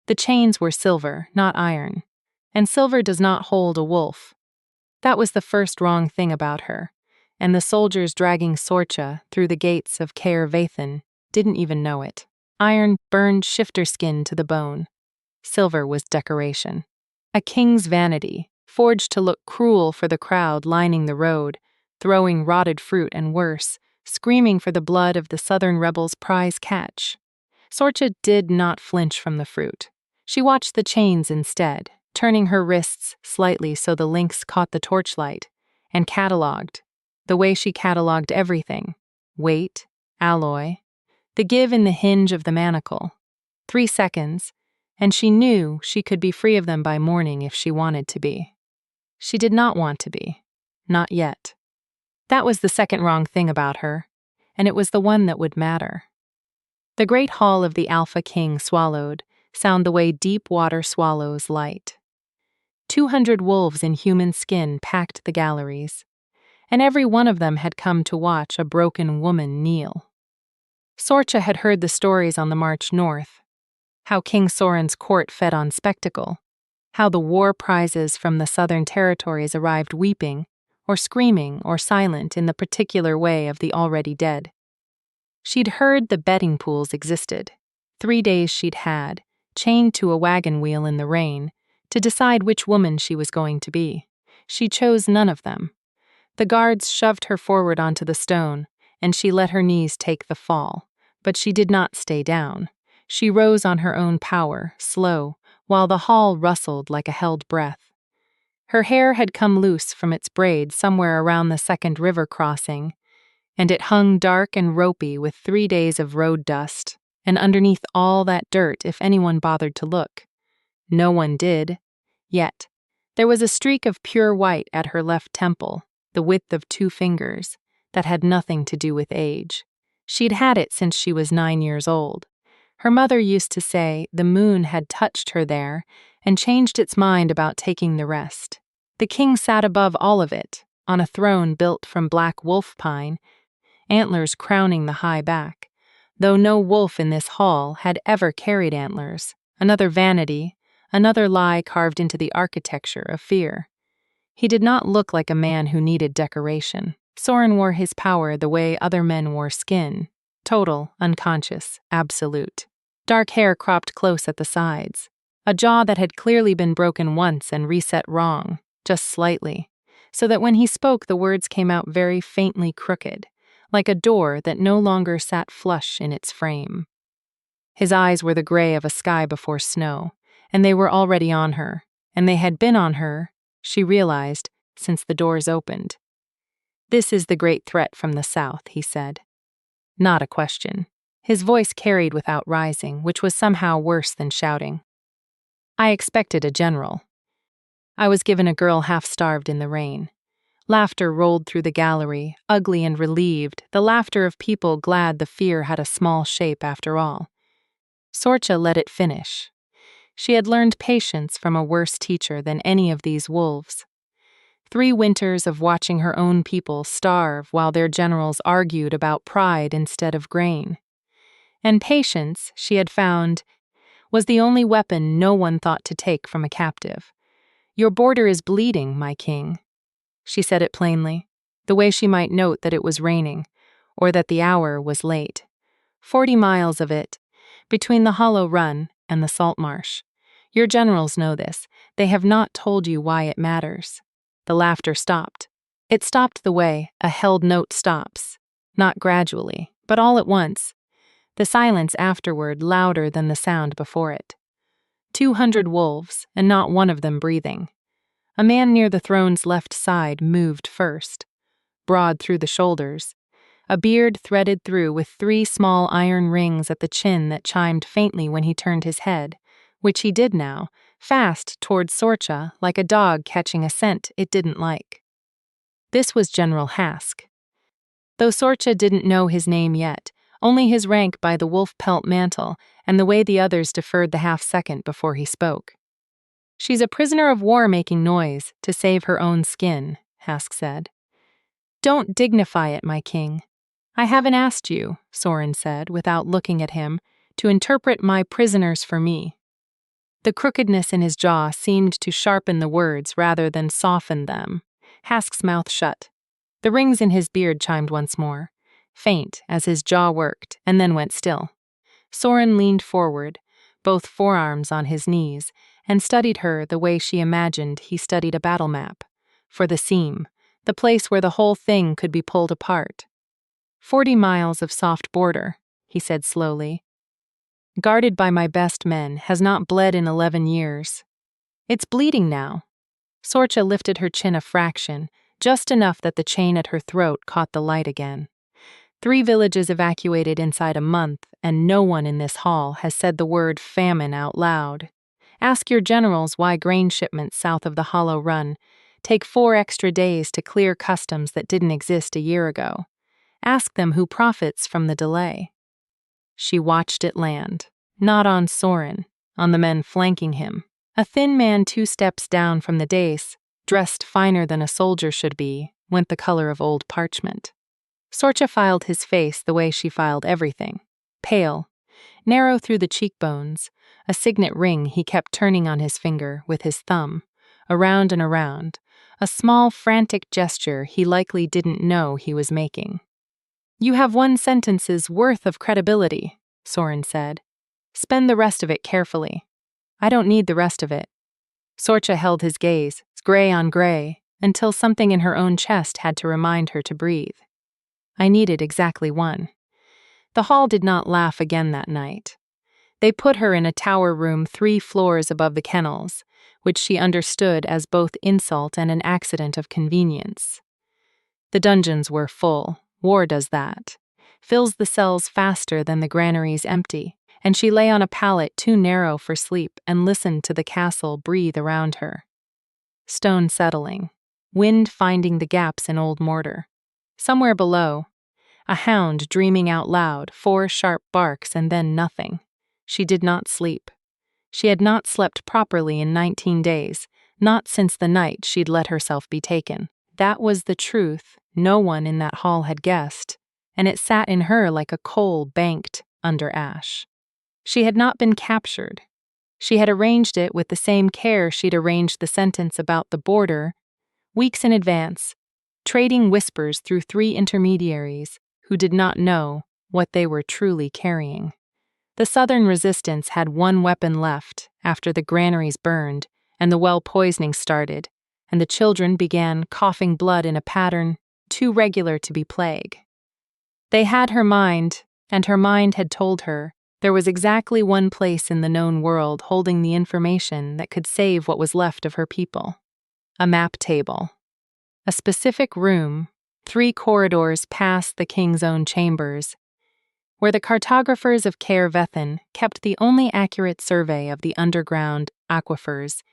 The chains were silver, not iron, and silver does not hold a wolf. That was the first wrong thing about her, and the soldiers dragging Sorcha through the gates of Caer Vathan didn't even know it. Iron burned shifter skin to the bone. Silver was decoration. A king's vanity, forged to look cruel for the crowd lining the road, throwing rotted fruit and worse, screaming for the blood of the southern rebels' prize catch. Sorcha did not flinch from the fruit. She watched the chains instead, turning her wrists slightly so the links caught the torchlight, and catalogued, the way she catalogued everything: weight, alloy, the give in the hinge of the manacle. 3 seconds, and she knew she could be free of them by morning if she wanted to be. She did not want to be. Not yet. That was the second wrong thing about her, and it was the one that would matter. The great hall of the Alpha King swallowed sound the way deep water swallows light. 200 wolves in human skin packed the galleries, and every one of them had come to watch a broken woman kneel. Sorcha had heard the stories on the march north, how King Sorin's court fed on spectacle, how the war prizes from the southern territories arrived weeping, or screaming, or silent in the particular way of the already dead. She'd heard the betting pools existed. 3 days she'd had, chained to a wagon wheel in the rain, to decide which woman she was going to be. She chose none of them. The guards shoved her forward onto the stone, and she let her knees take the fall, but she did not stay down. She rose on her own power, slow, while the hall rustled like a held breath. Her hair had come loose from its braid somewhere around the second river crossing, and it hung dark and ropey with 3 days of road dust, and underneath all that dirt if anyone bothered to look. No one did. Yet, there was a streak of pure white at her left temple, the width of 2 fingers, that had nothing to do with age. She'd had it since she was 9 years old. Her mother used to say the moon had touched her there and changed its mind about taking the rest. The king sat above all of it, on a throne built from black wolf pine, antlers crowning the high back, though no wolf in this hall had ever carried antlers, another vanity, another lie carved into the architecture of fear. He did not look like a man who needed decoration. Sorin wore his power the way other men wore skin, total, unconscious, absolute. Dark hair cropped close at the sides, a jaw that had clearly been broken once and reset wrong, just slightly, so that when he spoke the words came out very faintly crooked, like a door that no longer sat flush in its frame. His eyes were the gray of a sky before snow, and they were already on her, and they had been on her, she realized, since the doors opened. "This is the great threat from the south," he said. Not a question. His voice carried without rising, which was somehow worse than shouting. "I expected a general. I was given a girl half-starved in the rain." Laughter rolled through the gallery, ugly and relieved, the laughter of people glad the fear had a small shape after all. Sorcha let it finish. She had learned patience from a worse teacher than any of these wolves. 3 winters of watching her own people starve while their generals argued about pride instead of grain. And patience, she had found, was the only weapon no one thought to take from a captive. "Your border is bleeding, my king." She said it plainly, the way she might note that it was raining, or that the hour was late. 40 miles of it, between the hollow run and the salt marsh. Your generals know this. They have not told you why it matters. The laughter stopped. It stopped the way a held note stops, not gradually, but all at once. The silence afterward louder than the sound before it. 200 wolves, and not one of them breathing. A man near the throne's left side moved first, broad through the shoulders, a beard threaded through with 3 small iron rings at the chin that chimed faintly when he turned his head, which he did now, fast toward Sorcha like a dog catching a scent it didn't like. This was General Hask. Though Sorcha didn't know his name yet, only his rank by the wolf pelt mantle and the way the others deferred the half-second before he spoke. "She's a prisoner of war making noise to save her own skin," Hask said. "Don't dignify it, my king. I haven't asked you," Sorin said, without looking at him, "to interpret my prisoners for me. The crookedness in his jaw seemed to sharpen the words rather than soften them. Hask's mouth shut. The rings in his beard chimed once more, faint as his jaw worked, and then went still. Soren leaned forward, both forearms on his knees, and studied her the way she imagined he studied a battle map. For the seam, the place where the whole thing could be pulled apart. 40 miles of soft border, he said slowly. Guarded by my best men, has not bled in 11 years. It's bleeding now. Sorcha lifted her chin a fraction, just enough that the chain at her throat caught the light again. 3 villages evacuated inside a month, and no one in this hall has said the word famine out loud. Ask your generals why grain shipments south of the Hollow Run take 4 extra days to clear customs that didn't exist a year ago. Ask them who profits from the delay. She watched it land, not on Soren, on the men flanking him. A thin man 2 steps down from the dais, dressed finer than a soldier should be, went the color of old parchment. Sorcha filed his face the way she filed everything. Pale, narrow through the cheekbones, a signet ring he kept turning on his finger with his thumb, around and around, a small frantic gesture he likely didn't know he was making. You have 1 sentence's worth of credibility, Soren said. Spend the rest of it carefully. I don't need the rest of it. Sorcha held his gaze, gray on gray, until something in her own chest had to remind her to breathe. I needed exactly 1. The hall did not laugh again that night. They put her in a tower room 3 floors above the kennels, which she understood as both insult and an accident of convenience. The dungeons were full. War does that. Fills the cells faster than the granaries empty, and she lay on a pallet too narrow for sleep and listened to the castle breathe around her. Stone settling, wind finding the gaps in old mortar. Somewhere below, a hound dreaming out loud, 4 sharp barks and then nothing. She did not sleep. She had not slept properly in 19 days, not since the night she'd let herself be taken. That was the truth no one in that hall had guessed, and it sat in her like a coal banked under ash. She had not been captured. She had arranged it with the same care she'd arranged the sentence about the border, weeks in advance, trading whispers through 3 intermediaries who did not know what they were truly carrying. The Southern resistance had 1 weapon left after the granaries burned and the well poisoning started, and the children began coughing blood in a pattern too regular to be plague. They had her mind, and her mind had told her there was exactly 1 place in the known world holding the information that could save what was left of her people. A map table. A specific room, 3 corridors past the king's own chambers, where the cartographers of Caer Vethin kept the only accurate survey of the underground aquifers,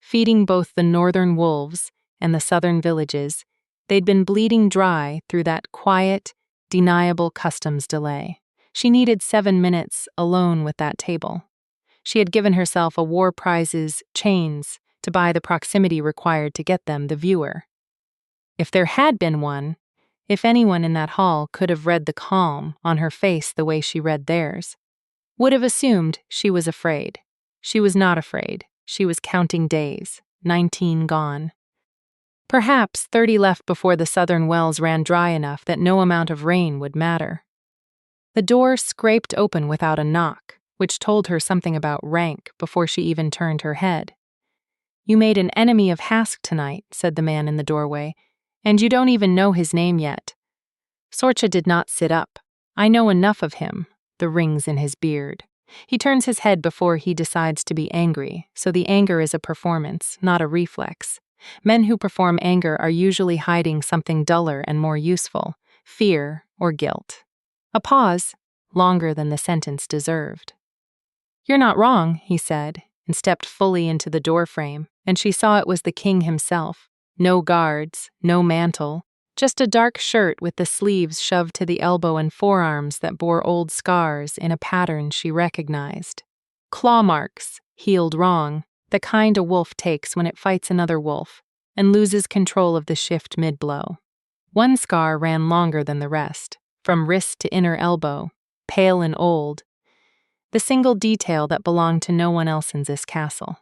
feeding both the northern wolves and the southern villages. They'd been bleeding dry through that quiet, deniable customs delay. She needed 7 minutes alone with that table. She had given herself a war prize's chains to buy the proximity required to get them the viewer. If there had been one, if anyone in that hall could have read the calm on her face the way she read theirs, would have assumed she was afraid. She was not afraid. She was counting days, 19 gone. Perhaps 30 left before the southern wells ran dry enough that no amount of rain would matter. The door scraped open without a knock, which told her something about rank before she even turned her head. You made an enemy of Hask tonight, said the man in the doorway, and you don't even know his name yet. Sorcha did not sit up. I know enough of him, the rings in his beard. He turns his head before he decides to be angry, so the anger is a performance, not a reflex. Men who perform anger are usually hiding something duller and more useful, fear or guilt. A pause, longer than the sentence deserved. You're not wrong, he said, and stepped fully into the doorframe, and she saw it was the king himself. No guards, no mantle, just a dark shirt with the sleeves shoved to the elbow and forearms that bore old scars in a pattern she recognized. Claw marks, healed wrong, the kind a wolf takes when it fights another wolf and loses control of the shift mid-blow. 1 scar ran longer than the rest, from wrist to inner elbow, pale and old, the single detail that belonged to no one else in this castle.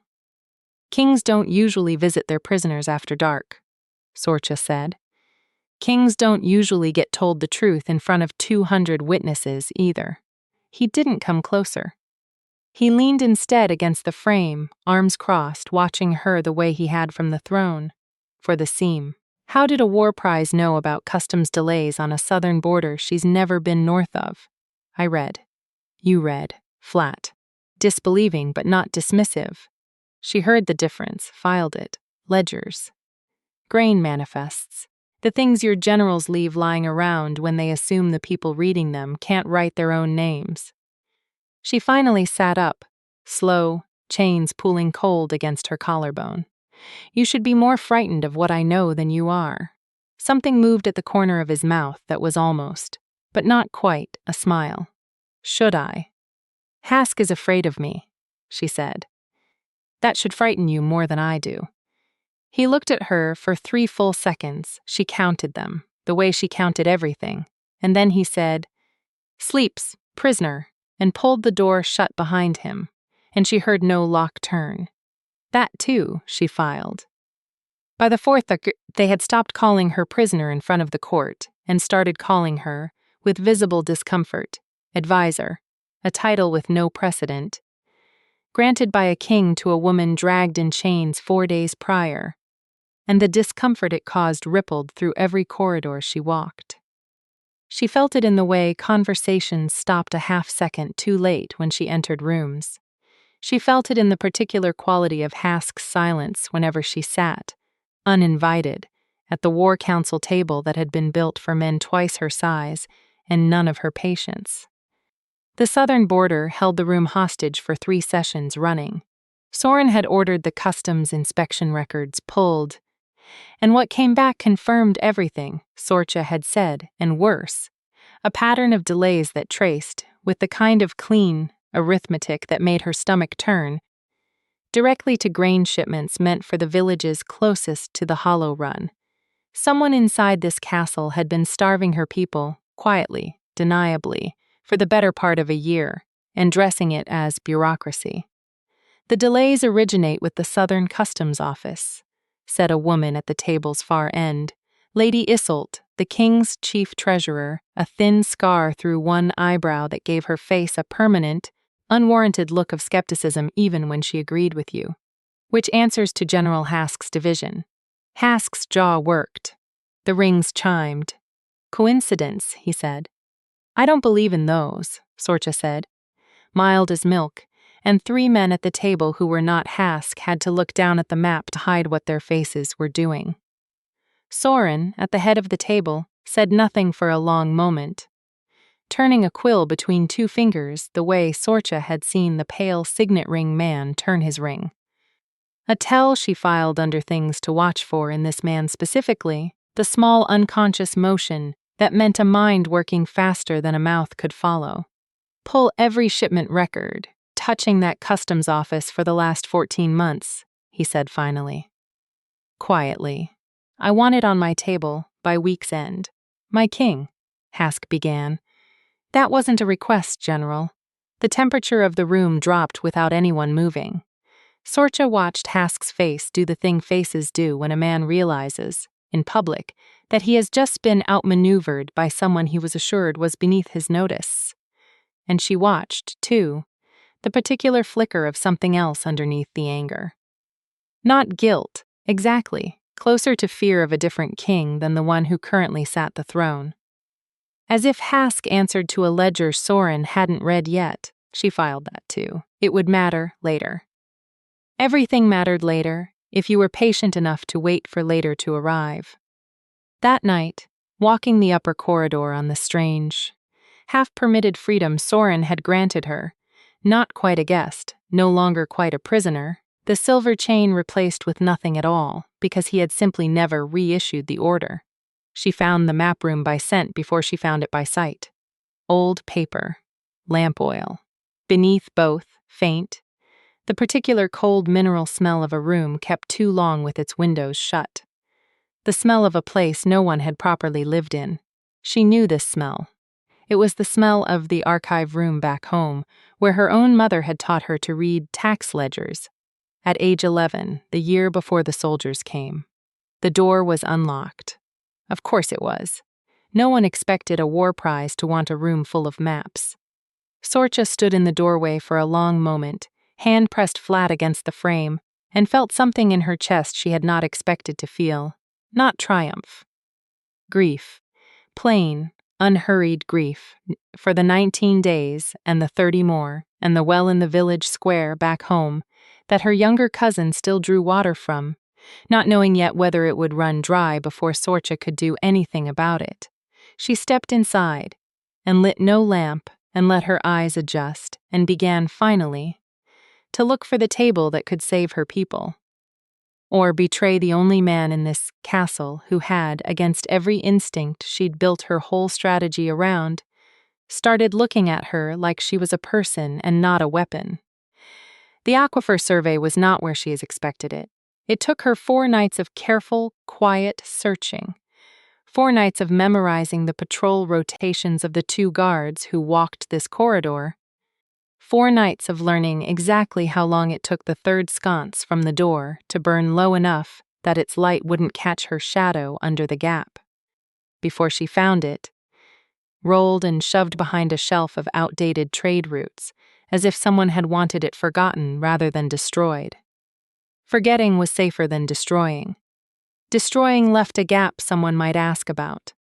Kings don't usually visit their prisoners after dark, Sorcha said. Kings don't usually get told the truth in front of 200 witnesses either. He didn't come closer. He leaned instead against the frame, arms crossed, watching her the way he had from the throne. For the seam. How did a war prize know about customs delays on a southern border she's never been north of? I read. You read. Flat. Disbelieving but not dismissive. She heard the difference, filed it. Ledgers. Grain manifests. The things your generals leave lying around when they assume the people reading them can't write their own names. She finally sat up, slow, chains pulling cold against her collarbone. You should be more frightened of what I know than you are. Something moved at the corner of his mouth that was almost, but not quite, a smile. Should I? Hask is afraid of me, she said. That should frighten you more than I do. He looked at her for 3 full seconds. She counted them, the way she counted everything, and then he said, "Sleeps, prisoner," and pulled the door shut behind him, and she heard no lock turn. That too, she filed. By the 4th, they had stopped calling her prisoner in front of the court and started calling her, with visible discomfort, advisor, a title with no precedent, granted by a king to a woman dragged in chains 4 days prior, and the discomfort it caused rippled through every corridor she walked. She felt it in the way conversations stopped a half-second too late when she entered rooms. She felt it in the particular quality of Hask's silence whenever she sat, uninvited, at the war council table that had been built for men twice her size and none of her patience. The southern border held the room hostage for 3 sessions running. Soren had ordered the customs inspection records pulled, and what came back confirmed everything Sorcha had said, and worse, a pattern of delays that traced, with the kind of clean arithmetic that made her stomach turn, directly to grain shipments meant for the villages closest to the Hollow Run. Someone inside this castle had been starving her people, quietly, deniably, for the better part of a year, and dressing it as bureaucracy. The delays originate with the Southern Customs Office, said a woman at the table's far end, Lady Iseult, the king's chief treasurer, a thin scar through one eyebrow that gave her face a permanent, unwarranted look of skepticism even when she agreed with you. Which answers to General Hask's division. Hask's jaw worked. The rings chimed. Coincidence, he said. I don't believe in those, Sorcha said. Mild as milk, and 3 men at the table who were not Hask had to look down at the map to hide what their faces were doing. Soren, at the head of the table, said nothing for a long moment, turning a quill between 2 fingers the way Sorcha had seen the pale signet ring man turn his ring. A tell she filed under things to watch for in this man specifically, the small unconscious motion that meant a mind working faster than a mouth could follow. Pull every shipment record, touching that customs office for the last 14 months, he said finally. Quietly. I want it on my table by week's end. My king, Hask began. That wasn't a request, General. The temperature of the room dropped without anyone moving. Sorcha watched Hask's face do the thing faces do when a man realizes, in public, that he has just been outmaneuvered by someone he was assured was beneath his notice. And she watched, too, the particular flicker of something else underneath the anger. Not guilt, exactly, closer to fear of a different king than the one who currently sat the throne. As if Hask answered to a ledger Soren hadn't read yet, she filed that too. It would matter later. Everything mattered later, if you were patient enough to wait for later to arrive. That night, walking the upper corridor on the strange, half-permitted freedom Soren had granted her, not quite a guest, no longer quite a prisoner, the silver chain replaced with nothing at all, because he had simply never reissued the order. She found the map room by scent before she found it by sight. Old paper, lamp oil. Beneath both, faint, the particular cold mineral smell of a room kept too long with its windows shut. The smell of a place no one had properly lived in. She knew this smell. It was the smell of the archive room back home, where her own mother had taught her to read tax ledgers. At age 11, the year before the soldiers came. The door was unlocked. Of course it was. No one expected a war prize to want a room full of maps. Sorcha stood in the doorway for a long moment, hand pressed flat against the frame, and felt something in her chest she had not expected to feel. Not triumph. Grief. Plain, unhurried grief for the 19 days and the 30 more and the well in the village square back home that her younger cousin still drew water from, not knowing yet whether it would run dry before Sorcha could do anything about it. She stepped inside and lit no lamp and let her eyes adjust and began, finally, to look for the table that could save her people. Or betray the only man in this castle who had, against every instinct she'd built her whole strategy around, started looking at her like she was a person and not a weapon. The aquifer survey was not where she had expected it. It took her 4 nights of careful, quiet searching. 4 nights of memorizing the patrol rotations of the 2 guards who walked this corridor. 4 nights of learning exactly how long it took the 3rd sconce from the door to burn low enough that its light wouldn't catch her shadow under the gap. Before she found it, rolled and shoved behind a shelf of outdated trade routes, as if someone had wanted it forgotten rather than destroyed. Forgetting was safer than destroying. Destroying left a gap someone might ask about.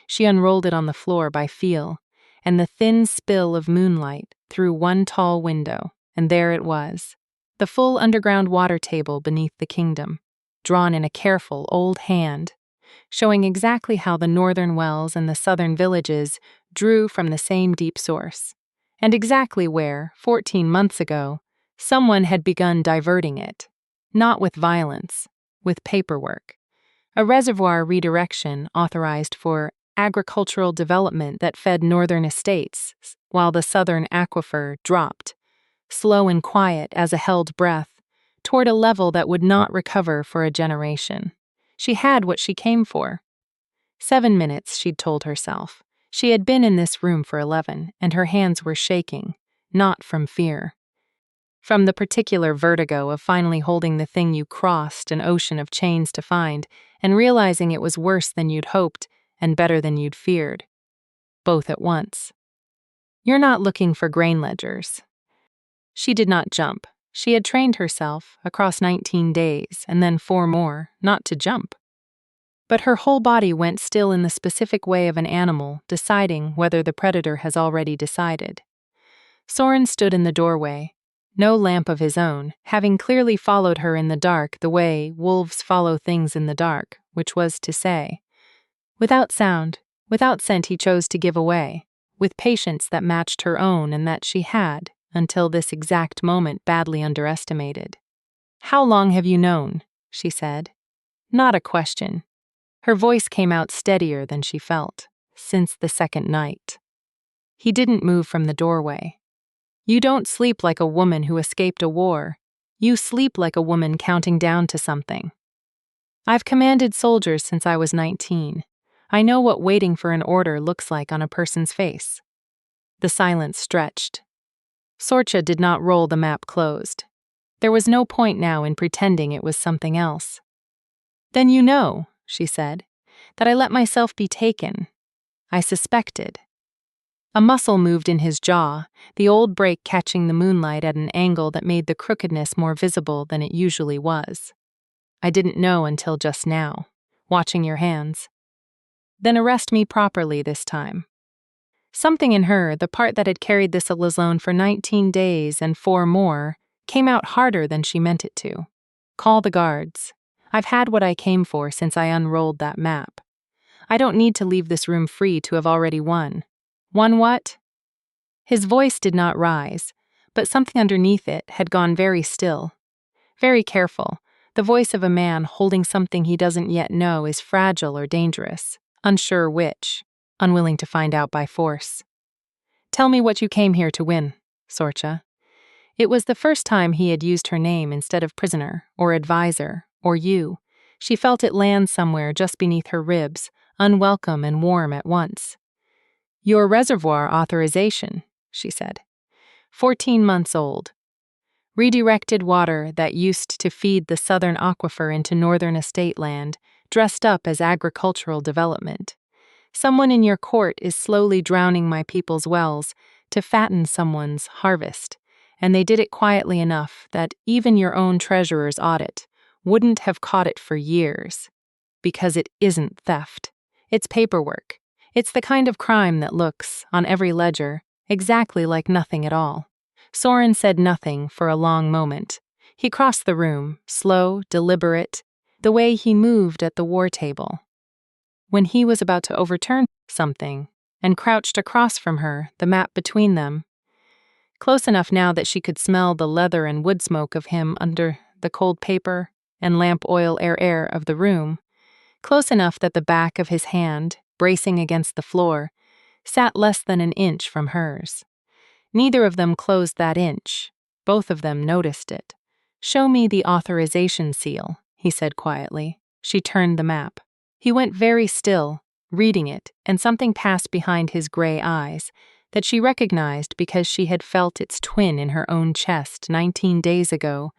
She unrolled it on the floor by feel, and the thin spill of moonlight through one tall window, and there it was, the full underground water table beneath the kingdom, drawn in a careful old hand, showing exactly how the northern wells and the southern villages drew from the same deep source, and exactly where, 14 months ago, someone had begun diverting it, not with violence, with paperwork. A reservoir redirection authorized for agricultural development that fed northern estates, while the southern aquifer dropped, slow and quiet as a held breath, toward a level that would not recover for a generation. She had what she came for. 7 minutes, she'd told herself. She had been in this room for 11, and her hands were shaking, not from fear. From the particular vertigo of finally holding the thing you crossed an ocean of chains to find, and realizing it was worse than you'd hoped and better than you'd feared. Both at once. You're not looking for grain ledgers. She did not jump. She had trained herself, across 19 days, and then 4 more, not to jump. But her whole body went still in the specific way of an animal deciding whether the predator has already decided. Soren stood in the doorway, no lamp of his own, having clearly followed her in the dark the way wolves follow things in the dark, which was to say. Without sound, without scent he chose to give away, with patience that matched her own and that she had, until this exact moment, badly underestimated. "How long have you known?" she said. Not a question. Her voice came out steadier than she felt, since the 2nd night. He didn't move from the doorway. You don't sleep like a woman who escaped a war. You sleep like a woman counting down to something. I've commanded soldiers since I was 19. I know what waiting for an order looks like on a person's face. The silence stretched. Sorcha did not roll the map closed. There was no point now in pretending it was something else. Then you know, she said, that I let myself be taken. I suspected. A muscle moved in his jaw, the old break catching the moonlight at an angle that made the crookedness more visible than it usually was. I didn't know until just now, watching your hands. Then arrest me properly this time. Something in her, the part that had carried this alone for 19 days and 4 more, came out harder than she meant it to. Call the guards. I've had what I came for since I unrolled that map. I don't need to leave this room free to have already won. Won what? His voice did not rise, but something underneath it had gone very still. Very careful, the voice of a man holding something he doesn't yet know is fragile or dangerous, unsure which, unwilling to find out by force. Tell me what you came here to win, Sorcha. It was the first time he had used her name instead of prisoner, or advisor, or you. She felt it land somewhere just beneath her ribs, unwelcome and warm at once. Your reservoir authorization, she said. 14 months old. Redirected water that used to feed the southern aquifer into northern estate land, dressed up as agricultural development. Someone in your court is slowly drowning my people's wells to fatten someone's harvest, and they did it quietly enough that even your own treasurer's audit wouldn't have caught it for years. Because it isn't theft. It's paperwork. It's the kind of crime that looks, on every ledger, exactly like nothing at all. Soren said nothing for a long moment. He crossed the room, slow, deliberate, the way he moved at the war table. When he was about to overturn something, and crouched across from her, the map between them, close enough now that she could smell the leather and wood smoke of him under the cold paper and lamp oil air of the room, close enough that the back of his hand, bracing against the floor, sat less than an inch from hers. Neither of them closed that inch. Both of them noticed it. "Show me the authorization seal," he said quietly. She turned the map. He went very still, reading it, and something passed behind his gray eyes that she recognized because she had felt its twin in her own chest 19 days ago,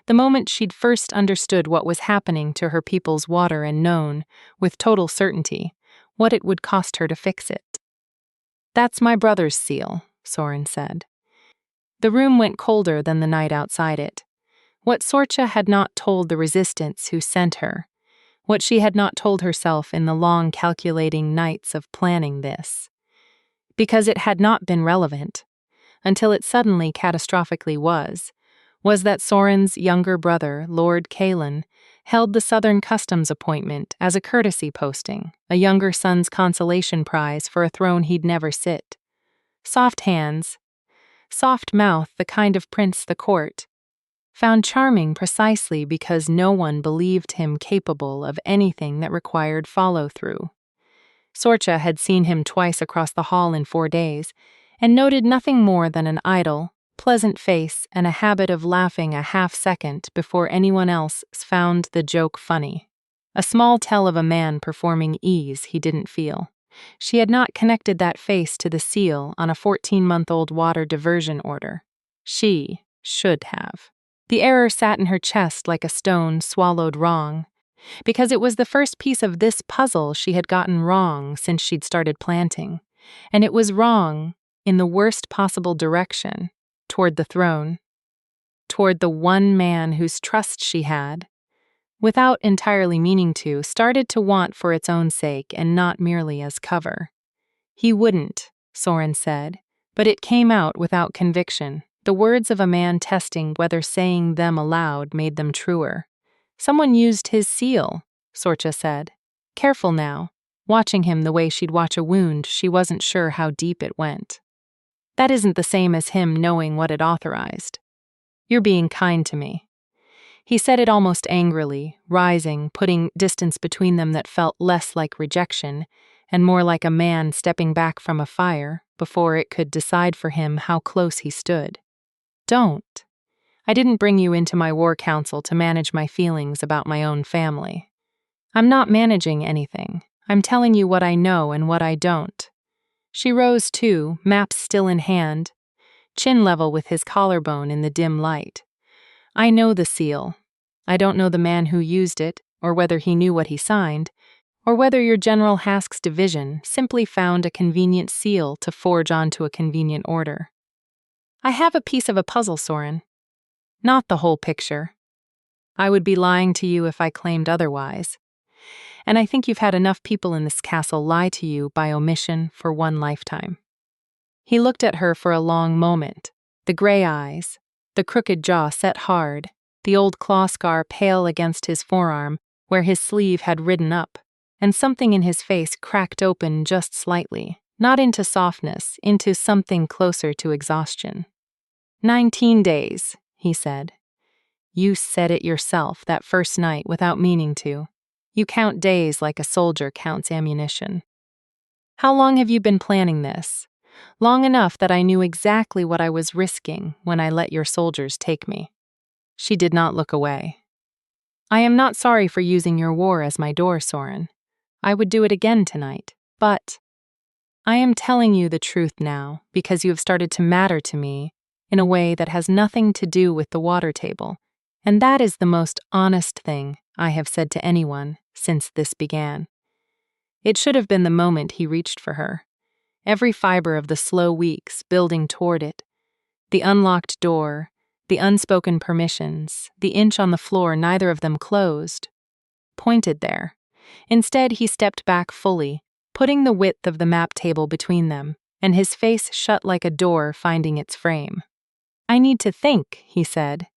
the moment she'd first understood what was happening to her people's water and known, with total certainty, what it would cost her to fix it. "That's my brother's seal," Soren said. The room went colder than the night outside it. What Sorcha had not told the resistance who sent her, what she had not told herself in the long calculating nights of planning this. Because it had not been relevant, until it suddenly catastrophically was that Soren's younger brother, Lord Kalen, held the Southern Customs appointment as a courtesy posting, a younger son's consolation prize for a throne he'd never sit. Soft hands, soft mouth, the kind of prince the court found charming precisely because no one believed him capable of anything that required follow-through. Sorcha had seen him twice across the hall in 4 days, and noted nothing more than an idle, pleasant face and a habit of laughing a half-second before anyone else found the joke funny. A small tell of a man performing ease he didn't feel. She had not connected that face to the seal on a 14-month-old water diversion order. She should have. The error sat in her chest like a stone swallowed wrong, because it was the first piece of this puzzle she had gotten wrong since she'd started planting, and it was wrong in the worst possible direction, toward the throne, toward the one man whose trust she had, without entirely meaning to, started to want for its own sake and not merely as cover. He wouldn't, Soren said, but it came out without conviction, the words of a man testing whether saying them aloud made them truer. "Someone used his seal," Sorcha said. Careful now, watching him the way she'd watch a wound she wasn't sure how deep it went. "That isn't the same as him knowing what it authorized. You're being kind to me." He said it almost angrily, rising, putting distance between them that felt less like rejection and more like a man stepping back from a fire before it could decide for him how close he stood. "Don't. I didn't bring you into my war council to manage my feelings about my own family. I'm not managing anything. I'm telling you what I know and what I don't." She rose too, maps still in hand, chin level with his collarbone in the dim light. "I know the seal. I don't know the man who used it, or whether he knew what he signed, or whether your General Hask's division simply found a convenient seal to forge onto a convenient order. I have a piece of a puzzle, Soren. Not the whole picture. I would be lying to you if I claimed otherwise. And I think you've had enough people in this castle lie to you by omission for one lifetime." He looked at her for a long moment, the gray eyes, the crooked jaw set hard, the old claw scar pale against his forearm where his sleeve had ridden up, and something in his face cracked open just slightly, not into softness, into something closer to exhaustion. 19 days, he said. You said it yourself that first night without meaning to. You count days like a soldier counts ammunition. How long have you been planning this? Long enough that I knew exactly what I was risking when I let your soldiers take me. She did not look away. I am not sorry for using your war as my door, Soren. I would do it again tonight, but I am telling you the truth now because you have started to matter to me in a way that has nothing to do with the water table, and that is the most honest thing I have said to anyone since this began." It should have been the moment he reached for her. Every fiber of the slow weeks building toward it. The unlocked door, the unspoken permissions, the inch on the floor neither of them closed, pointed there. Instead, he stepped back fully, putting the width of the map table between them, and his face shut like a door finding its frame. "I need to think," he said,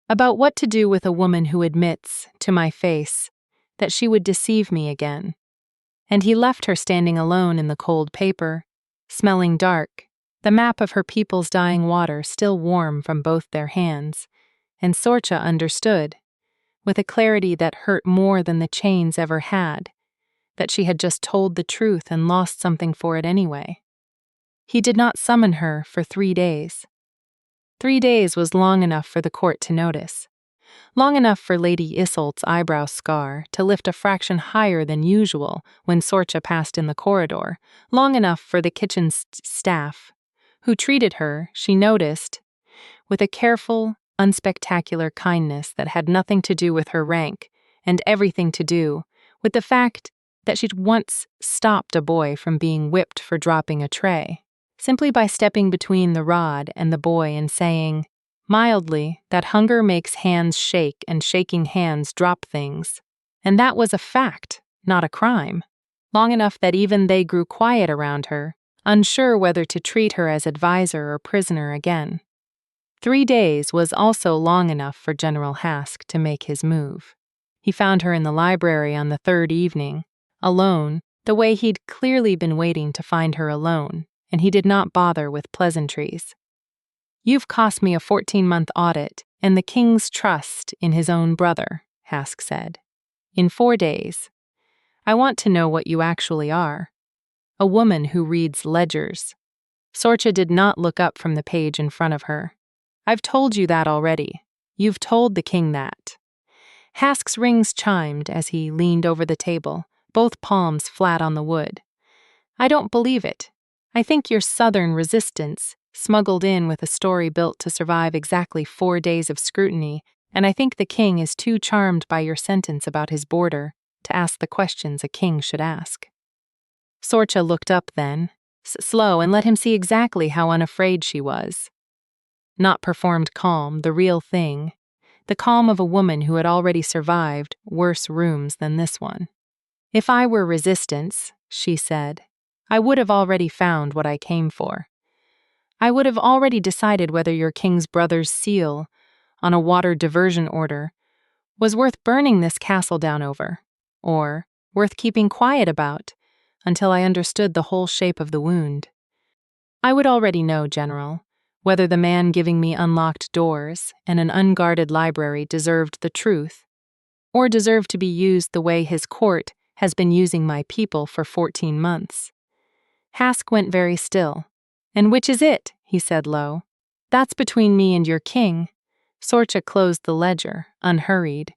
"about what to do with a woman who admits, to my face, that she would deceive me again." And he left her standing alone in the cold paper, smelling dark, the map of her people's dying water still warm from both their hands, and Sorcha understood, with a clarity that hurt more than the chains ever had, that she had just told the truth and lost something for it anyway. He did not summon her for 3 days. 3 days was long enough for the court to notice. Long enough for Lady Isolt's eyebrow scar to lift a fraction higher than usual when Sorcha passed in the corridor. Long enough for the kitchen staff, who treated her, she noticed, with a careful, unspectacular kindness that had nothing to do with her rank and everything to do with the fact that she'd once stopped a boy from being whipped for dropping a tray, simply by stepping between the rod and the boy and saying, mildly, that hunger makes hands shake and shaking hands drop things. And that was a fact, not a crime. Long enough that even they grew quiet around her, unsure whether to treat her as advisor or prisoner again. 3 days was also long enough for General Hask to make his move. He found her in the library on the 3rd evening, alone, the way he'd clearly been waiting to find her alone, and he did not bother with pleasantries. "You've cost me a 14-month audit and the king's trust in his own brother," Hask said. "In 4 days. I want to know what you actually are. A woman who reads ledgers." Sorcha did not look up from the page in front of her. "I've told you that already. You've told the king that." Hask's rings chimed as he leaned over the table, both palms flat on the wood. "I don't believe it. I think your southern resistance, smuggled in with a story built to survive exactly 4 days of scrutiny, and I think the king is too charmed by your sentence about his border to ask the questions a king should ask." Sorcha looked up then, slow, and let him see exactly how unafraid she was. Not performed calm, the real thing, the calm of a woman who had already survived worse rooms than this one. "If I were resistance," she said, "I would have already found what I came for. I would have already decided whether your king's brother's seal, on a water diversion order, was worth burning this castle down over, or worth keeping quiet about, until I understood the whole shape of the wound. I would already know, General, whether the man giving me unlocked doors and an unguarded library deserved the truth, or deserved to be used the way his court has been using my people for 14 months. Hask went very still. "And which is it?" he said low. "That's between me and your king." Sorcha closed the ledger, unhurried.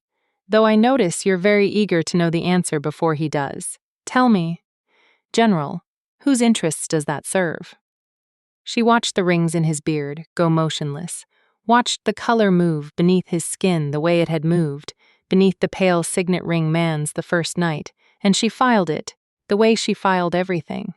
"Though I notice you're very eager to know the answer before he does. Tell me, General, whose interests does that serve?" She watched the rings in his beard go motionless, watched the color move beneath his skin the way it had moved, beneath the pale signet ring man's the first night, and she filed it, the way she filed everything.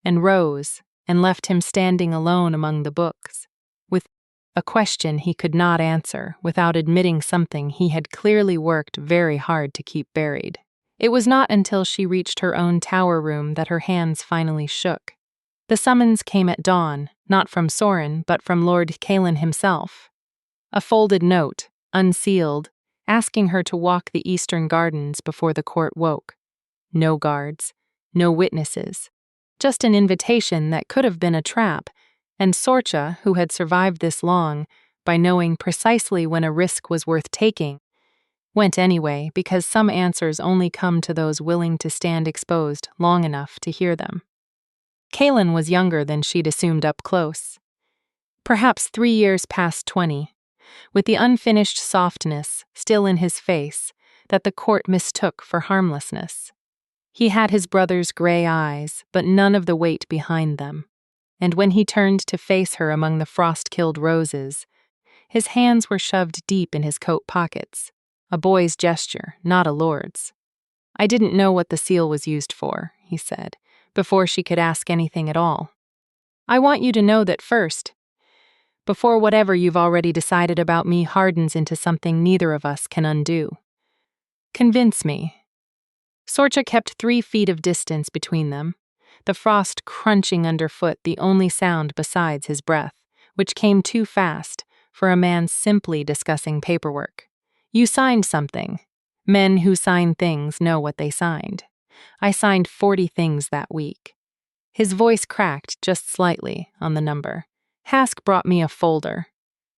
And rose, and left him standing alone among the books, with a question he could not answer without admitting something he had clearly worked very hard to keep buried. It was not until she reached her own tower room that her hands finally shook. The summons came at dawn, not from Sorin, but from Lord Kalen himself. A folded note, unsealed, asking her to walk the eastern gardens before the court woke. No guards, no witnesses. Just an invitation that could have been a trap, and Sorcha, who had survived this long, by knowing precisely when a risk was worth taking, went anyway because some answers only come to those willing to stand exposed long enough to hear them. Kalen was younger than she'd assumed up close. Perhaps 3 years past 20, with the unfinished softness still in his face that the court mistook for harmlessness. He had his brother's gray eyes, but none of the weight behind them. And when he turned to face her among the frost-killed roses, his hands were shoved deep in his coat pockets, a boy's gesture, not a lord's. "I didn't know what the seal was used for," he said, before she could ask anything at all. "I want you to know that first, before whatever you've already decided about me hardens into something neither of us can undo. Convince me." Sorcha kept 3 feet of distance between them, the frost crunching underfoot the only sound besides his breath, which came too fast for a man simply discussing paperwork. "You signed something. Men who sign things know what they signed. I signed 40 things that week." His voice cracked just slightly on the number. "Hask brought me a folder.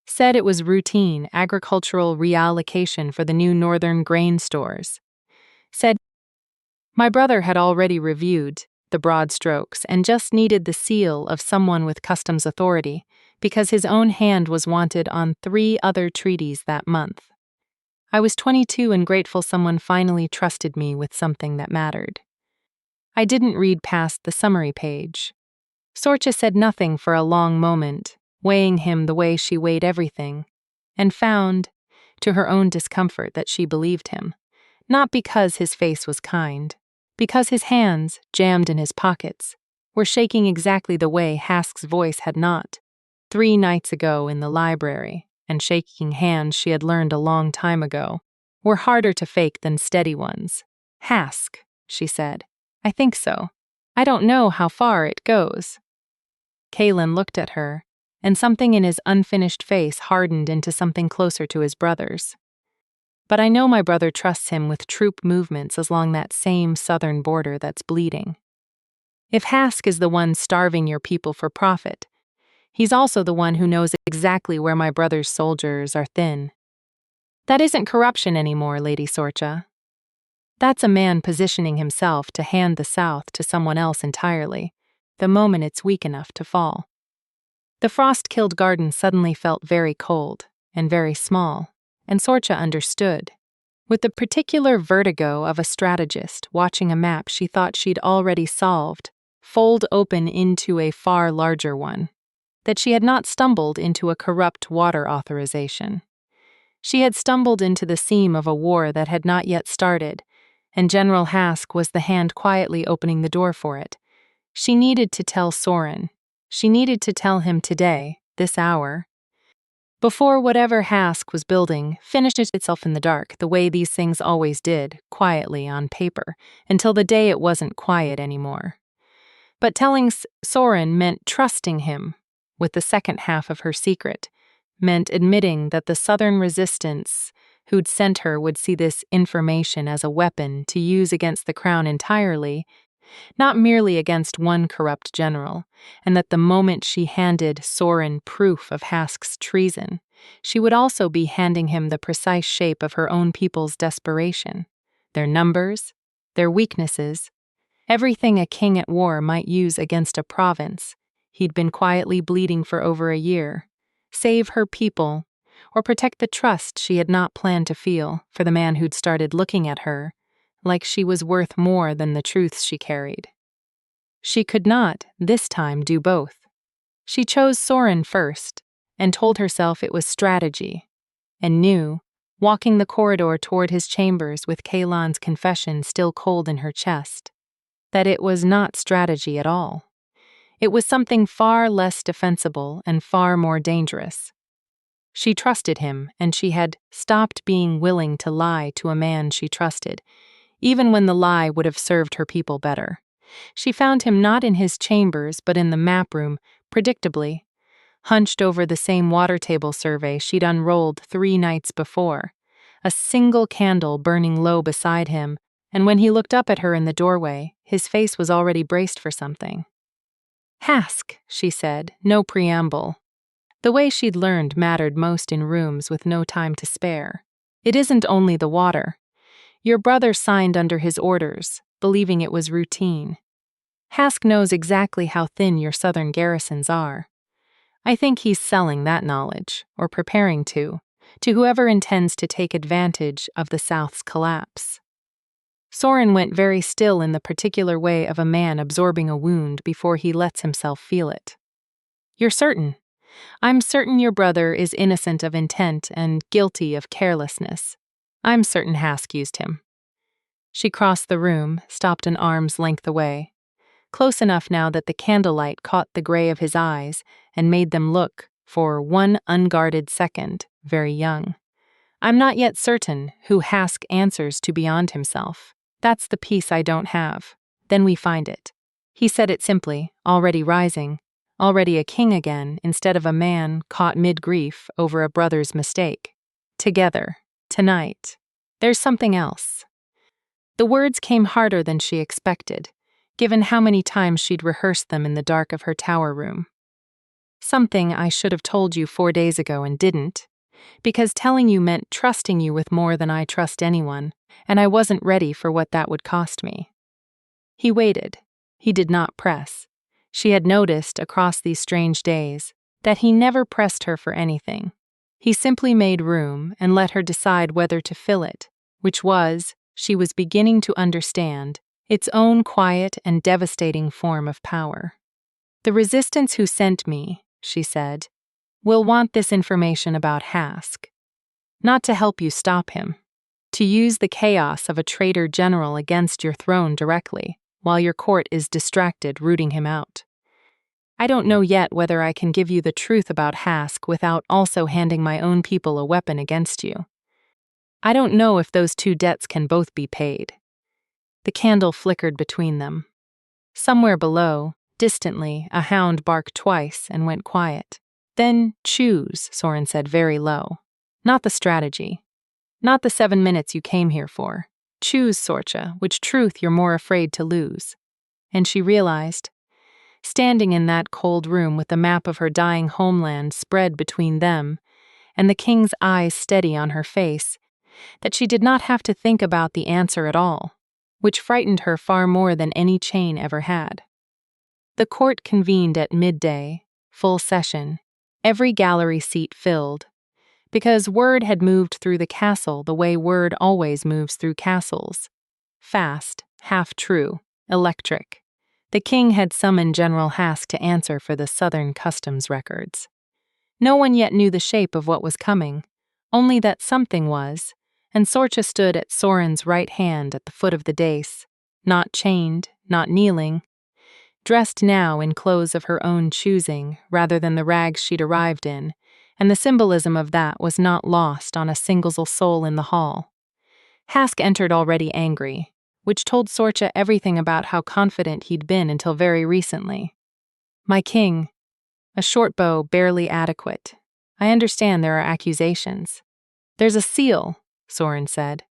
Said it was routine agricultural reallocation for the new northern grain stores. Said my brother had already reviewed the broad strokes and just needed the seal of someone with customs authority because his own hand was wanted on 3 other treaties that month. I was 22 and grateful someone finally trusted me with something that mattered." I didn't read past the summary page. Sorcha said nothing for a long moment, weighing him the way she weighed everything, and found, to her own discomfort, that she believed him. Not because his face was kind, because his hands, jammed in his pockets, were shaking exactly the way Hask's voice had not. 3 nights ago in the library, and shaking hands she had learned a long time ago, were harder to fake than steady ones. "Hask," she said. "I think so. I don't know how far it goes." Kalen looked at her, and something in his unfinished face hardened into something closer to his brother's. "But I know my brother trusts him with troop movements along that same southern border that's bleeding. If Hask is the one starving your people for profit, he's also the one who knows exactly where my brother's soldiers are thin. That isn't corruption anymore, Lady Sorcha. That's a man positioning himself to hand the South to someone else entirely, the moment it's weak enough to fall." The frost-killed garden suddenly felt very cold and very small, and Sorcha understood. With the particular vertigo of a strategist watching a map she thought she'd already solved, fold open into a far larger one, that she had not stumbled into a corrupt water authorization. She had stumbled into the seam of a war that had not yet started, and General Hask was the hand quietly opening the door for it. She needed to tell Soren. She needed to tell him today, this hour, before whatever Hask was building finished itself in the dark, the way these things always did, quietly on paper, until the day it wasn't quiet anymore. But telling Soren meant trusting him with the second half of her secret, meant admitting that the Southern resistance who'd sent her would see this information as a weapon to use against the Crown entirely, not merely against one corrupt general, and that the moment she handed Soren proof of Hask's treason, she would also be handing him the precise shape of her own people's desperation, their numbers, their weaknesses, everything a king at war might use against a province he'd been quietly bleeding for over a year, save her people, or protect the trust she had not planned to feel for the man who'd started looking at her like she was worth more than the truths she carried. She could not, this time, do both. She chose Soren first, and told herself it was strategy, and knew, walking the corridor toward his chambers with Kalan's confession still cold in her chest, that it was not strategy at all. It was something far less defensible and far more dangerous. She trusted him, and she had stopped being willing to lie to a man she trusted, even when the lie would have served her people better. She found him not in his chambers but in the map room, predictably, hunched over the same water table survey she'd unrolled 3 nights before, a single candle burning low beside him, and when he looked up at her in the doorway, his face was already braced for something. "Hask," she said, no preamble. The way she'd learned mattered most in rooms with no time to spare. "It isn't only the water. Your brother signed under his orders, believing it was routine. Hask knows exactly how thin your southern garrisons are. I think he's selling that knowledge, or preparing to whoever intends to take advantage of the South's collapse." Soren went very still in the particular way of a man absorbing a wound before he lets himself feel it. "You're certain?" "I'm certain your brother is innocent of intent and guilty of carelessness. I'm certain Hask used him." She crossed the room, stopped an arm's length away, close enough now that the candlelight caught the gray of his eyes and made them look, for one unguarded second, very young. "I'm not yet certain who Hask answers to beyond himself. That's the piece I don't have. Then we find it." He said it simply, already rising, already a king again instead of a man caught mid-grief over a brother's mistake. "Together, tonight. There's something else." The words came harder than she expected, given how many times she'd rehearsed them in the dark of her tower room. "Something I should have told you 4 days ago and didn't, because telling you meant trusting you with more than I trust anyone, and I wasn't ready for what that would cost me." He waited. He did not press. She had noticed, across these strange days, that he never pressed her for anything. He simply made room and let her decide whether to fill it, which was, she was beginning to understand, its own quiet and devastating form of power. "The resistance who sent me," she said, "will want this information about Hask. Not to help you stop him. To use the chaos of a traitor general against your throne directly, while your court is distracted rooting him out. I don't know yet whether I can give you the truth about Hask without also handing my own people a weapon against you. I don't know if those two debts can both be paid." The candle flickered between them. Somewhere below, distantly, a hound barked twice and went quiet. "Then choose," Soren said very low. "Not the strategy. Not the 7 minutes you came here for. Choose, Sorcha, which truth you're more afraid to lose." And she realized, standing in that cold room with the map of her dying homeland spread between them, and the king's eyes steady on her face, that she did not have to think about the answer at all, which frightened her far more than any chain ever had. The court convened at midday, full session, every gallery seat filled, because word had moved through the castle the way word always moves through castles. Fast, half-true, electric. The king had summoned General Hask to answer for the Southern customs records. No one yet knew the shape of what was coming, only that something was, and Sorcha stood at Soren's right hand at the foot of the dais, not chained, not kneeling, dressed now in clothes of her own choosing rather than the rags she'd arrived in, and the symbolism of that was not lost on a single soul in the hall. Hask entered already angry, which told Sorcha everything about how confident he'd been until very recently. "My king, a short bow barely adequate. I understand there are accusations." "There's a seal," Soren said,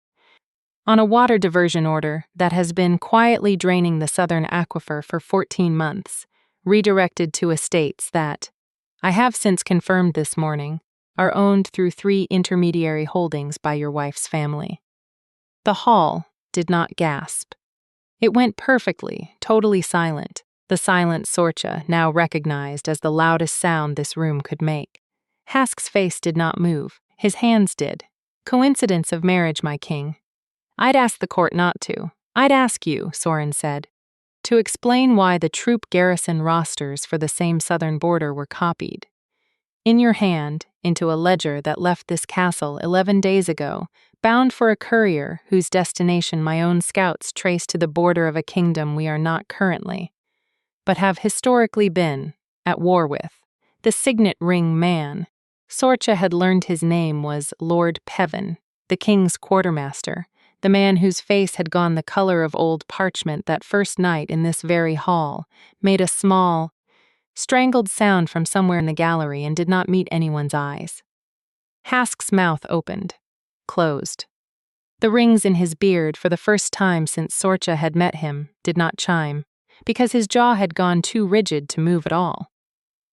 "on a water diversion order that has been quietly draining the southern aquifer for 14 months, redirected to estates that, I have since confirmed this morning, are owned through 3 intermediary holdings by your wife's family." The hall did not gasp. It went perfectly, totally silent, the silent Sorcha now recognized as the loudest sound this room could make. Hask's face did not move, his hands did. "Coincidence of marriage, my king." "I'd ask the court not to. I'd ask you," Soren said, "to explain why the troop garrison rosters for the same southern border were copied. In your hand, into a ledger that left this castle 11 days ago, bound for a courier whose destination my own scouts traced to the border of a kingdom we are not currently, but have historically been, at war with. The signet ring man." Sorcha had learned his name was Lord Peven, the king's quartermaster, the man whose face had gone the color of old parchment that first night in this very hall, made a small, strangled sound from somewhere in the gallery and did not meet anyone's eyes. Hask's mouth opened, closed. The rings in his beard, for the first time since Sorcha had met him, did not chime, because his jaw had gone too rigid to move at all.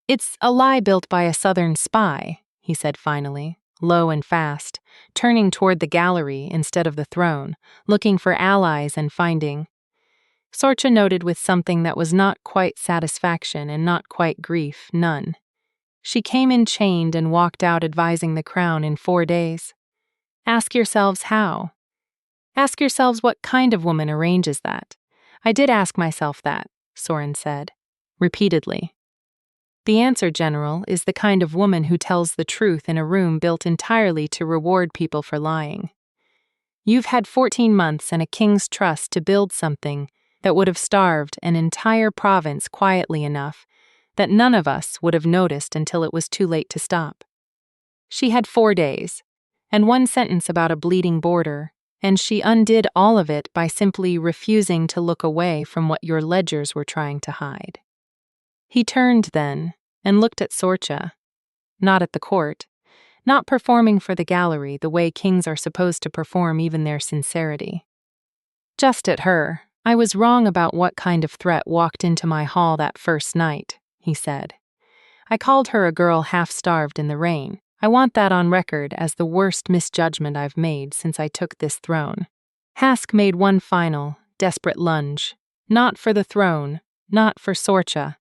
"It's a lie built by a southern spy," he said finally, low and fast, turning toward the gallery instead of the throne, looking for allies and finding. Sorcha noted with something that was not quite satisfaction and not quite grief, none. She came in chained and walked out advising the crown in 4 days. Ask yourselves how. Ask yourselves what kind of woman arranges that. I did ask myself that, Soren said, repeatedly. The answer, General, is the kind of woman who tells the truth in a room built entirely to reward people for lying. You've had 14 months and a king's trust to build something that would have starved an entire province quietly enough that none of us would have noticed until it was too late to stop. She had 4 days, and one sentence about a bleeding border, and she undid all of it by simply refusing to look away from what your ledgers were trying to hide. He turned then and looked at Sorcha, not at the court, not performing for the gallery the way kings are supposed to perform even their sincerity. Just at her. I was wrong about what kind of threat walked into my hall that first night, he said. I called her a girl half-starved in the rain. I want that on record as the worst misjudgment I've made since I took this throne. Hask made one final, desperate lunge. Not for the throne, not for Sorcha,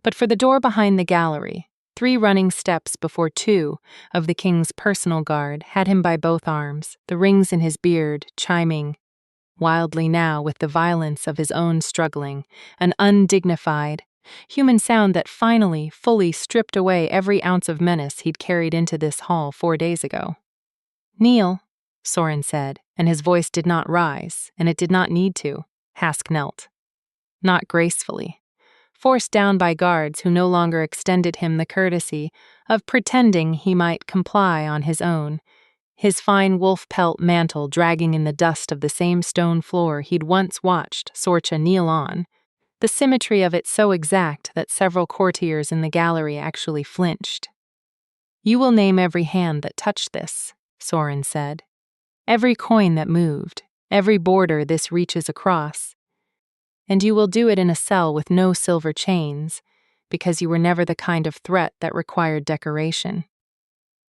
but for the door behind the gallery. 3 running steps before 2 of the king's personal guard had him by both arms, the rings in his beard chiming wildly now with the violence of his own struggling, an undignified, human sound that finally, fully stripped away every ounce of menace he'd carried into this hall 4 days ago. Kneel, Soren said, and his voice did not rise, and it did not need to. Hask knelt. Not gracefully. Forced down by guards who no longer extended him the courtesy of pretending he might comply on his own, his fine wolf pelt mantle dragging in the dust of the same stone floor he'd once watched Sorcha kneel on, the symmetry of it so exact that several courtiers in the gallery actually flinched. You will name every hand that touched this, Soren said. Every coin that moved, every border this reaches across. And you will do it in a cell with no silver chains, because you were never the kind of threat that required decoration.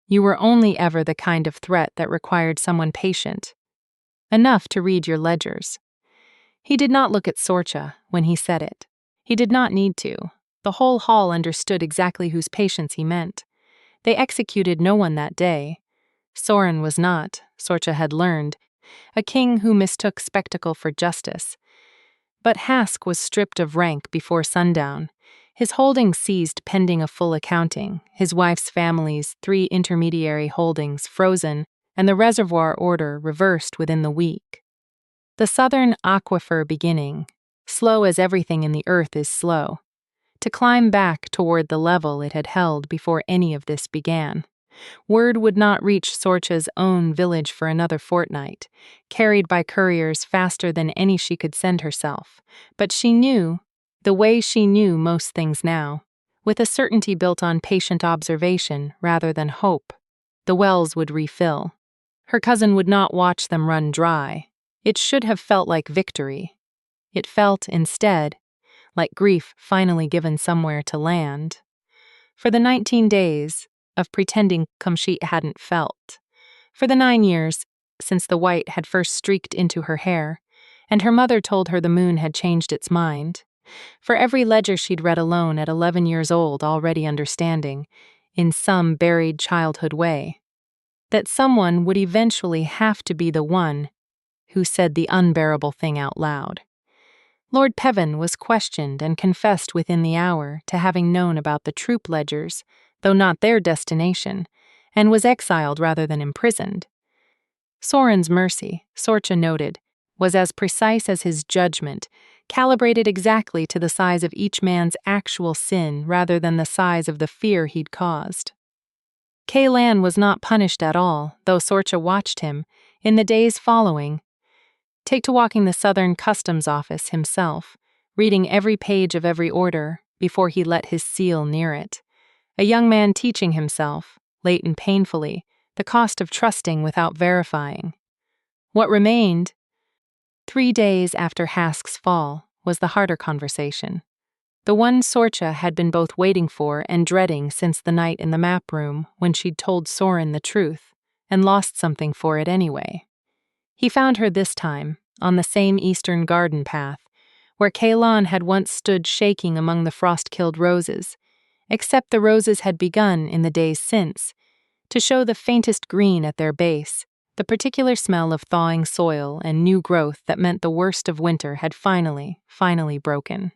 You were only ever the kind of threat that required someone patient, enough to read your ledgers. He did not look at Sorcha when he said it. He did not need to. The whole hall understood exactly whose patience he meant. They executed no one that day. Soren was not, Sorcha had learned, a king who mistook spectacle for justice. But Hask was stripped of rank before sundown, his holdings seized pending a full accounting, his wife's family's 3 intermediary holdings frozen, and the reservoir order reversed within the week. The southern aquifer beginning, slow as everything in the earth is slow, to climb back toward the level it had held before any of this began. Word would not reach Sorcha's own village for another fortnight, carried by couriers faster than any she could send herself, but she knew, the way she knew most things now, with a certainty built on patient observation rather than hope, the wells would refill. Her cousin would not watch them run dry. It should have felt like victory. It felt, instead, like grief finally given somewhere to land. For the 19 days of pretending she hadn't felt. For the 9 years since the white had first streaked into her hair, and her mother told her the moon had changed its mind. For every ledger she'd read alone at 11 years old, already understanding, in some buried childhood way, that someone would eventually have to be the one who said the unbearable thing out loud. Lord Peven was questioned and confessed within the hour to having known about the troop ledgers, though not their destination, and was exiled rather than imprisoned. Soren's mercy, Sorcha noted, was as precise as his judgment, calibrated exactly to the size of each man's actual sin rather than the size of the fear he'd caused. Kaylan was not punished at all, though Sorcha watched him, in the days following, take to walking the Southern Customs Office himself, reading every page of every order before he let his seal near it. A young man teaching himself, late and painfully, the cost of trusting without verifying. What remained, 3 days after Hask's fall, was the harder conversation. The one Sorcha had been both waiting for and dreading since the night in the map room when she'd told Soren the truth, and lost something for it anyway. He found her this time, on the same eastern garden path, where Kaylan had once stood shaking among the frost-killed roses, except the roses had begun in the days since, to show the faintest green at their base, the particular smell of thawing soil and new growth that meant the worst of winter had finally broken.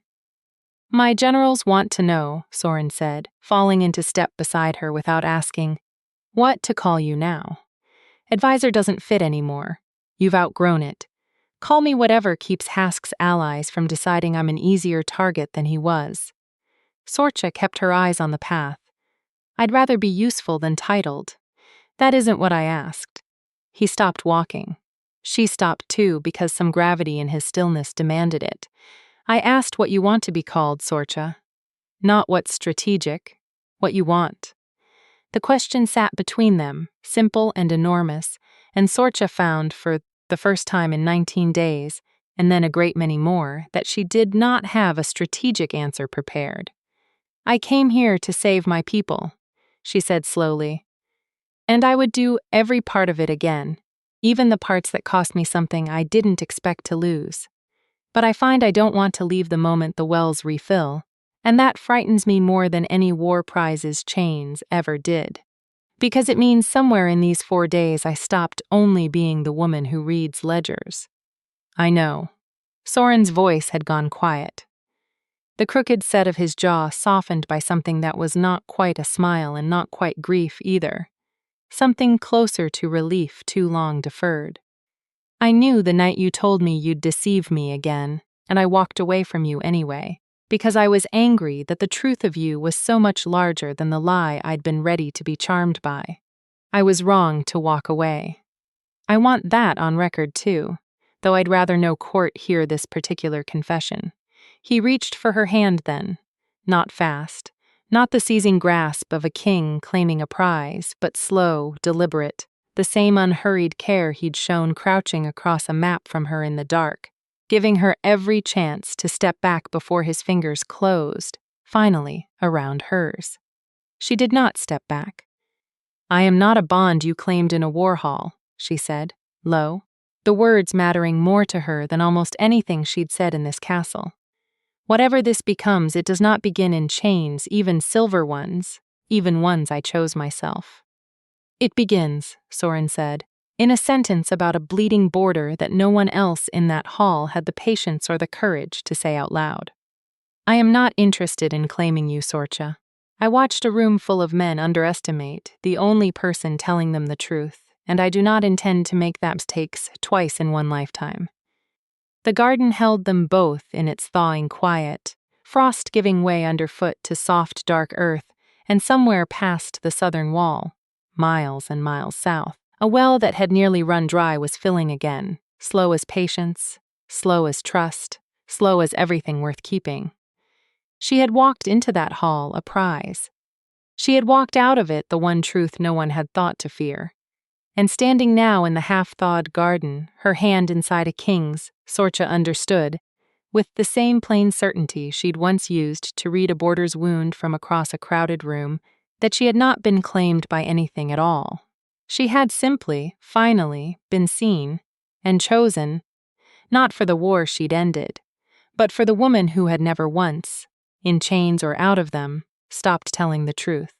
My generals want to know, Soren said, falling into step beside her without asking, what to call you now. Advisor doesn't fit anymore. You've outgrown it. Call me whatever keeps Hask's allies from deciding I'm an easier target than he was. Sorcha kept her eyes on the path. I'd rather be useful than titled. That isn't what I asked. He stopped walking. She stopped too because some gravity in his stillness demanded it. I asked what you want to be called, Sorcha. Not what's strategic, what you want. The question sat between them, simple and enormous, and Sorcha found, for the first time in 19 days, and then a great many more, that she did not have a strategic answer prepared. I came here to save my people, she said slowly. And I would do every part of it again, even the parts that cost me something I didn't expect to lose. But I find I don't want to leave the moment the wells refill, and that frightens me more than any war prize's chains ever did. Because it means somewhere in these 4 days I stopped only being the woman who reads ledgers. I know. Soren's voice had gone quiet. The crooked set of his jaw softened by something that was not quite a smile and not quite grief either. Something closer to relief too long deferred. I knew the night you told me you'd deceive me again, and I walked away from you anyway, because I was angry that the truth of you was so much larger than the lie I'd been ready to be charmed by. I was wrong to walk away. I want that on record too, though I'd rather no court hear this particular confession. He reached for her hand then, not fast, not the seizing grasp of a king claiming a prize, but slow, deliberate, the same unhurried care he'd shown crouching across a map from her in the dark, giving her every chance to step back before his fingers closed, finally, around hers. She did not step back. I am not a bond you claimed in a war hall, she said, low, the words mattering more to her than almost anything she'd said in this castle. Whatever this becomes, it does not begin in chains, even silver ones, even ones I chose myself. It begins, Soren said, in a sentence about a bleeding border that no one else in that hall had the patience or the courage to say out loud. I am not interested in claiming you, Sorcha. I watched a room full of men underestimate the only person telling them the truth, and I do not intend to make that mistakes twice in one lifetime. The garden held them both in its thawing quiet, frost giving way underfoot to soft, dark earth, and somewhere past the southern wall, miles and miles south, a well that had nearly run dry was filling again, slow as patience, slow as trust, slow as everything worth keeping. She had walked into that hall a prize. She had walked out of it the one truth no one had thought to fear. And standing now in the half-thawed garden, her hand inside a king's, Sorcha understood, with the same plain certainty she'd once used to read a boarder's wound from across a crowded room, that she had not been claimed by anything at all. She had simply, finally, been seen, and chosen, not for the war she'd ended, but for the woman who had never once, in chains or out of them, stopped telling the truth.